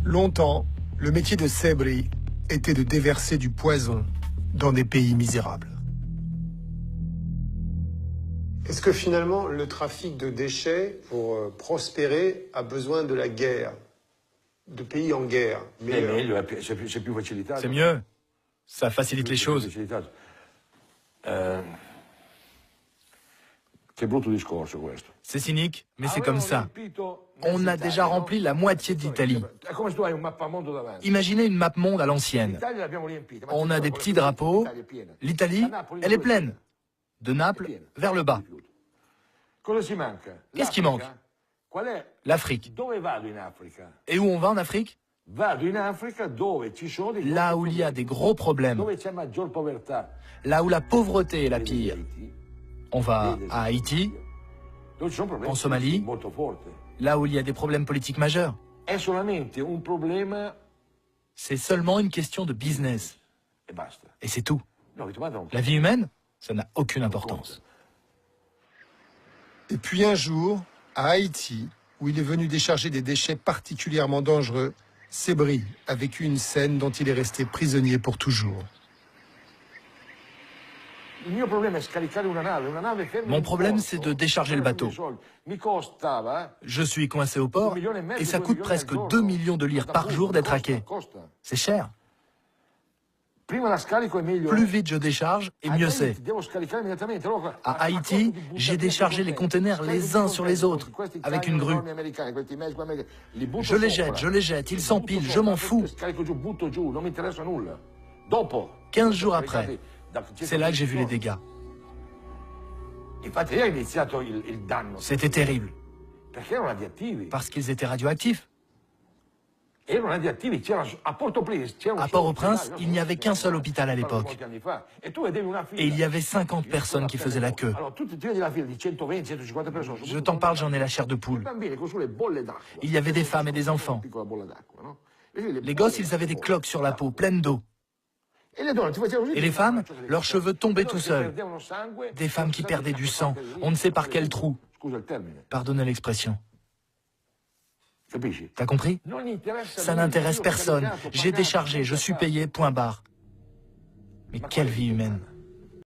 Longtemps, le métier de Sebri était de déverser du poison dans des pays misérables. Est-ce que finalement, le trafic de déchets, pour prospérer, a besoin de la guerre, de pays en guerre? C'est mieux. Ça facilite les choses. C'est cynique, mais c'est comme ça. On a déjà rempli la moitié d'Italie. Imaginez une map monde à l'ancienne. On a des petits drapeaux. L'Italie, elle est pleine. De Naples vers le bas. Qu'est-ce qui manque? L'Afrique. Et où on va en Afrique? Là où il y a des gros problèmes. Là où la pauvreté est la pire. On va à Haïti, en Somalie, là où il y a des problèmes politiques majeurs. C'est seulement une question de business. Et c'est tout. La vie humaine, ça n'a aucune importance. Et puis un jour, à Haïti, où il est venu décharger des déchets particulièrement dangereux, Sebri a vécu une scène dont il est resté prisonnier pour toujours. Mon problème, c'est de décharger le bateau. Je suis coincé au port et ça coûte presque 2 millions de lire par jour d'être hacké. C'est cher. Plus vite je décharge, et mieux c'est. À Haïti, j'ai déchargé les conteneurs les uns sur les autres, avec une grue. Je les jette, ils s'empilent, je m'en fous. 15 jours après, c'est là que j'ai vu les dégâts. C'était terrible. Parce qu'ils étaient radioactifs. À Port-au-Prince, il n'y avait qu'un seul hôpital à l'époque. Et il y avait 50 personnes qui faisaient la queue. Je t'en parle, j'en ai la chair de poule. Il y avait des femmes et des enfants. Les gosses, ils avaient des cloques sur la peau, pleines d'eau. Et les femmes, leurs cheveux tombaient tout seuls. Des femmes qui perdaient du sang, on ne sait par quel trou. Pardonnez l'expression. T'as compris? Ça n'intéresse personne. J'ai déchargé, je suis payé, point barre. Mais quelle vie humaine!